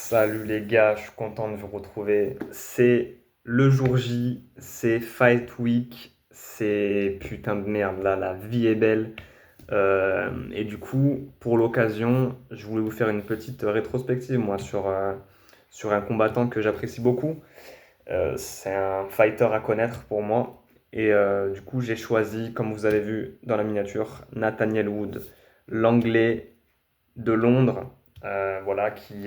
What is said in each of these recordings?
Salut les gars, je suis content de vous retrouver. C'est le jour J, c'est Fight Week, c'est putain de merde là, la vie est belle. Et du coup, pour l'occasion, je voulais vous faire une petite rétrospective moi sur un combattant que j'apprécie beaucoup. C'est un fighter à connaître pour moi. Et du coup, j'ai choisi, comme vous avez vu dans la miniature, Nathaniel Wood, l'anglais de Londres, voilà, qui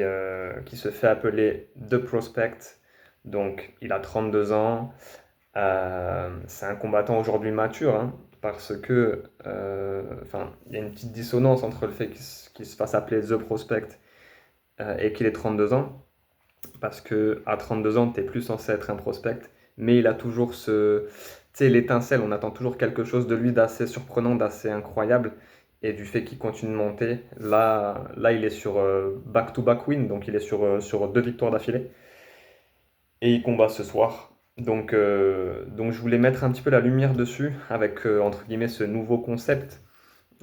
se fait appeler The Prospect. Donc, il a 32 ans. C'est un combattant aujourd'hui mature, hein, parce que, enfin, il y a une petite dissonance entre le fait qu'il se fasse appeler The Prospect et qu'il ait 32 ans, parce que à 32 ans, tu n'es plus censé être un prospect, mais il a toujours tu sais, l'étincelle, on attend toujours quelque chose de lui d'assez surprenant, d'assez incroyable, et du fait qu'il continue de monter, là il est sur back-to-back win, donc il est sur deux victoires d'affilée, et il combat ce soir. Donc je voulais mettre un petit peu la lumière dessus, avec entre guillemets ce nouveau concept.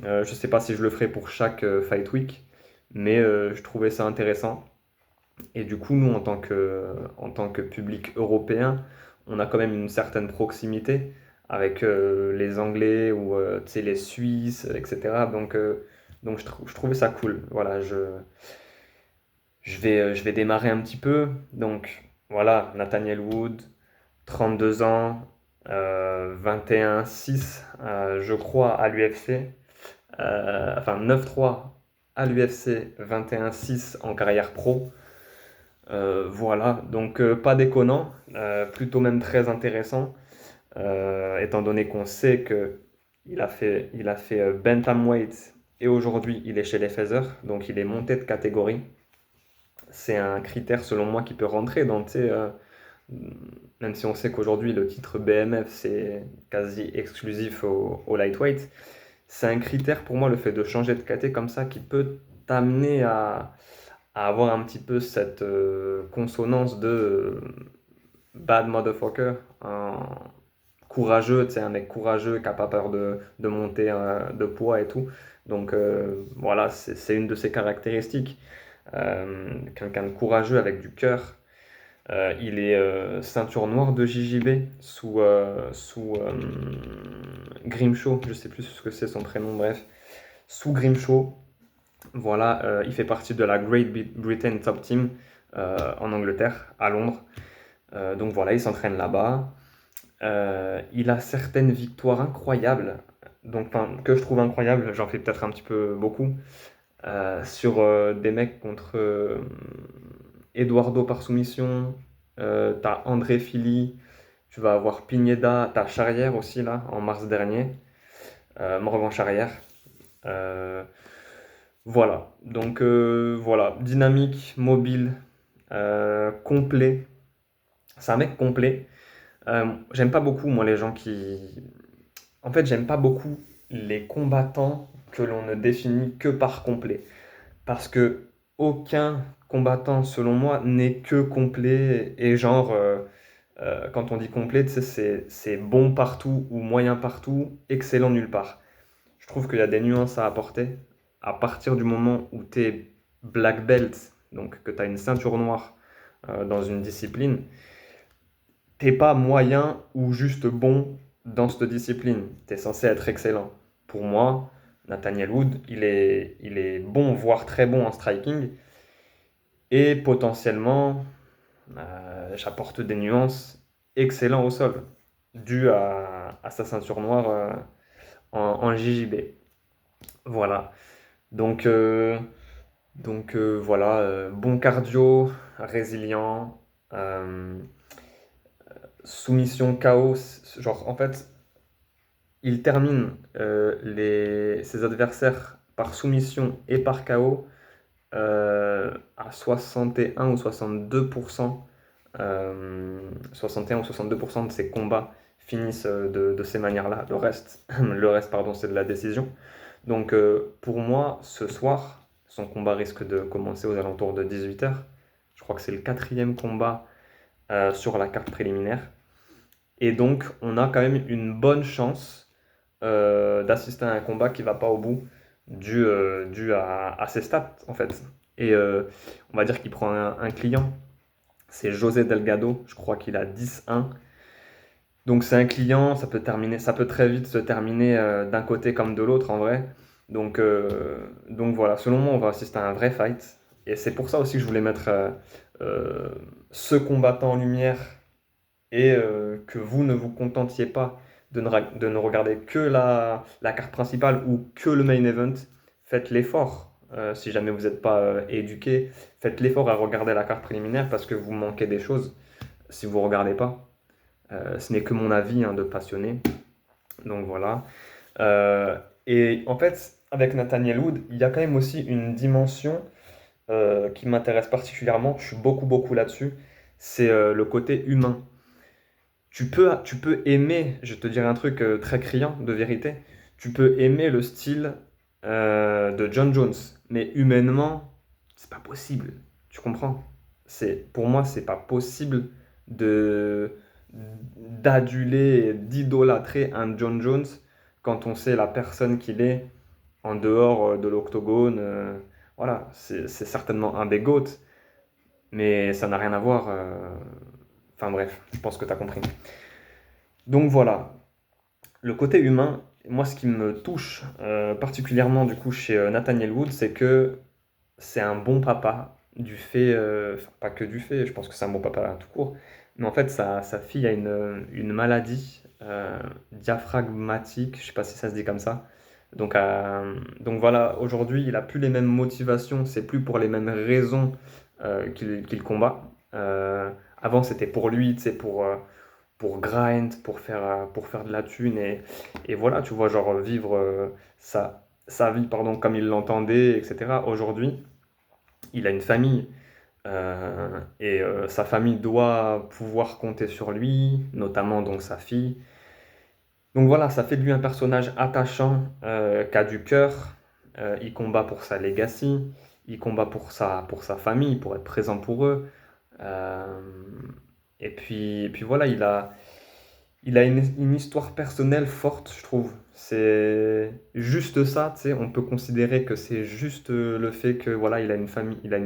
Je ne sais pas si je le ferai pour chaque Fight Week, mais je trouvais ça intéressant. Et du coup, nous, en tant que public européen, on a quand même une certaine proximité avec les Anglais ou tu sais, les Suisses, etc. Donc je trouvais ça cool. Voilà, je vais démarrer un petit peu. Donc voilà, Nathaniel Wood, 32 ans, 21-6, je crois, à l'UFC. Enfin, 9-3 à l'UFC, 21-6 en carrière pro. Voilà, donc pas déconnant, plutôt même très intéressant, étant donné qu'on sait que il a fait bantamweight et aujourd'hui il est chez les feathers, donc il est monté de catégorie. C'est un critère selon moi qui peut rentrer dans, tu sais, même si on sait qu'aujourd'hui le titre BMF c'est quasi exclusif au lightweight, c'est un critère pour moi le fait de changer de caté comme ça qui peut t'amener à avoir un petit peu cette consonance de bad motherfucker, un courageux, tu sais, un mec courageux qui n'a pas peur de monter de poids et tout. Donc voilà, c'est une de ses caractéristiques. Quelqu'un de courageux avec du cœur. Il est ceinture noire de JJB sous Grimshaw, je sais plus ce que c'est son prénom, bref. Sous Grimshaw, voilà, il fait partie de la Great Britain Top Team en Angleterre, à Londres. Donc voilà, il s'entraîne là-bas. Il a certaines victoires incroyables, donc enfin, que je trouve incroyables, j'en fais peut-être un petit peu beaucoup, sur des mecs contre Eduardo par soumission, t'as André Fili, tu vas avoir Pineda, t'as Charrière aussi là, en mars dernier, Morgan Charrière. Euh, voilà, donc voilà, dynamique, mobile, complet. C'est un mec complet. J'aime pas beaucoup, moi, les gens qui. En fait, j'aime pas beaucoup les combattants que l'on ne définit que par complet. Parce que aucun combattant, selon moi, n'est que complet. Et genre, quand on dit complet, tu sais, c'est bon partout ou moyen partout, excellent nulle part. Je trouve qu'il y a des nuances à apporter. À partir du moment où tu es black belt, donc que tu as une ceinture noire dans une discipline, t'es pas moyen ou juste bon dans cette discipline. Tu es censé être excellent. Pour moi, Nathaniel Wood, il est bon, voire très bon en striking. Et potentiellement, j'apporte des nuances excellents au sol, dû à sa ceinture noire en JJB. Voilà. Donc, voilà, bon cardio, résilient, euh, soumission KO. Genre, en fait, il termine ses adversaires par soumission et par KO à 61 ou 62%. 61 ou 62% de ses combats finissent de ces manières-là. Le reste pardon, c'est de la décision. Donc pour moi, ce soir, son combat risque de commencer aux alentours de 18 h. Je crois que c'est le quatrième combat sur la carte préliminaire. Et donc, on a quand même une bonne chance d'assister à un combat qui va pas au bout dû à ses stats, en fait. Et on va dire qu'il prend un client, c'est José Delgado, je crois qu'il a 10-1. Donc c'est un client, ça peut très vite se terminer d'un côté comme de l'autre en vrai. Donc voilà, selon moi, on va assister à un vrai fight. Et c'est pour ça aussi que je voulais mettre euh, ce combattant en lumière et que vous ne vous contentiez pas de ne regarder que la carte principale ou que le main event. Faites l'effort, si jamais vous n'êtes pas éduqué, faites l'effort à regarder la carte préliminaire parce que vous manquez des choses si vous ne regardez pas. Ce n'est que mon avis hein, de passionné. Donc voilà. Euh, et en fait, avec Nathaniel Wood, il y a quand même aussi une dimension qui m'intéresse particulièrement. Je suis beaucoup là-dessus. C'est le côté humain. Tu peux aimer, je te dirais un truc très criant de vérité, tu peux aimer le style de John Jones, mais humainement, c'est pas possible. Tu comprends? Pour moi, c'est pas possible de d'aduler, et d'idolâtrer un John Jones quand on sait la personne qu'il est en dehors de l'octogone. Voilà, c'est certainement un des GOAT, mais ça n'a rien à voir. Enfin bref, je pense que tu as compris. Donc voilà, le côté humain, moi ce qui me touche particulièrement du coup chez Nathaniel Wood, c'est que c'est un bon papa du fait, enfin, pas que du fait, je pense que c'est un bon papa tout court, mais en fait sa fille a une maladie diaphragmatique, je sais pas si ça se dit comme ça. Donc voilà, aujourd'hui il a plus les mêmes motivations, c'est plus pour les mêmes raisons qu'il combat. Avant c'était pour lui, c'est pour grind, pour faire de la thune et voilà, tu vois, genre vivre sa vie pardon, comme il l'entendait, etc. Aujourd'hui, il a une famille et sa famille doit pouvoir compter sur lui, notamment donc sa fille. Donc voilà, ça fait de lui un personnage attachant, qui a du cœur. Il combat pour sa legacy, il combat pour sa famille, pour être présent pour eux. Euh, et puis voilà, il a une histoire personnelle forte, je trouve. C'est juste ça, tu sais, on peut considérer que c'est juste le fait que voilà, il a une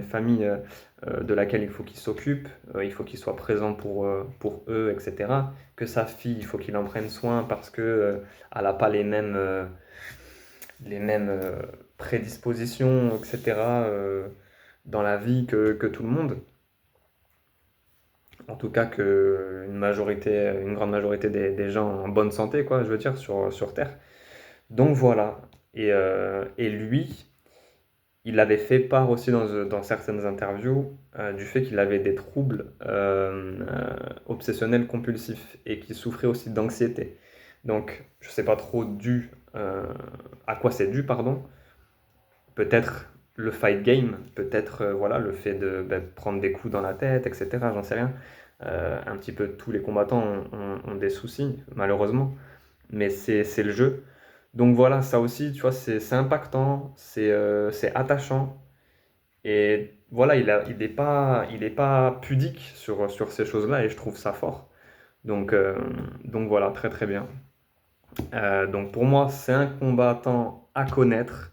famille de laquelle il faut qu'il s'occupe, il faut qu'il soit présent pour eux, etc. Que sa fille, il faut qu'il en prenne soin parce que elle n'a pas les mêmes prédispositions, etc. dans la vie que tout le monde. En tout cas que une grande majorité des gens en bonne santé, quoi, je veux dire, sur Terre. Donc voilà. Et lui, il avait fait part aussi dans certaines interviews du fait qu'il avait des troubles obsessionnels compulsifs et qu'il souffrait aussi d'anxiété. Donc, je ne sais pas trop à quoi c'est dû, pardon. Peut-être le fight game, peut-être voilà, le fait de prendre des coups dans la tête, etc. J'en sais rien. Un petit peu tous les combattants ont des soucis, malheureusement, mais c'est le jeu. Donc voilà, ça aussi, tu vois, c'est impactant, c'est attachant, et voilà, il est pas pudique sur ces choses-là, et je trouve ça fort. Donc, euh, donc voilà, très bien. Donc pour moi, c'est un combattant à connaître.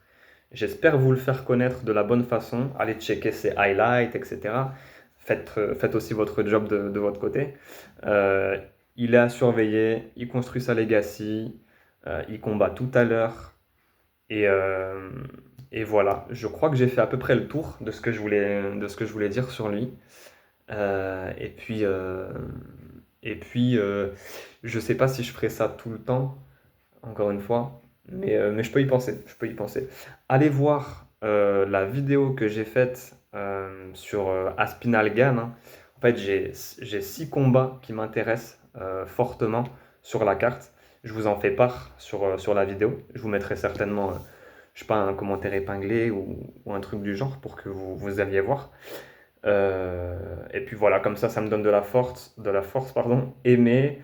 J'espère vous le faire connaître de la bonne façon. Allez checker ses highlights, etc. Faites aussi votre job de votre côté. Euh, il est à surveiller, il construit sa legacy, il combat tout à l'heure. Et, euh, et voilà, je crois que j'ai fait à peu près le tour de ce que je voulais dire sur lui. Euh, et puis, euh, et puis je sais pas si je ferai ça tout le temps encore une fois. Mais je peux y penser, je peux y penser. Allez voir la vidéo que j'ai faite sur Aspinal Gan, hein. En fait, j'ai 6 combats qui m'intéressent fortement sur la carte. Je vous en fais part sur la vidéo. Je vous mettrai certainement, je sais pas, un commentaire épinglé ou un truc du genre pour que vous alliez voir. Et puis voilà, comme ça me donne de la force, pardon. Aimer,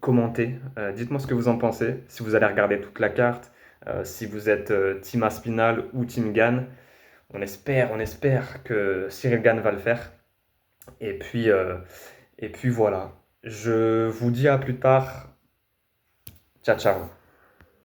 commentez, dites-moi ce que vous en pensez, si vous allez regarder toute la carte, si vous êtes Team Aspinal ou Team Gann. On espère que Cyril Gann va le faire. Et puis, euh, et puis voilà. Je vous dis à plus tard. Ciao, ciao.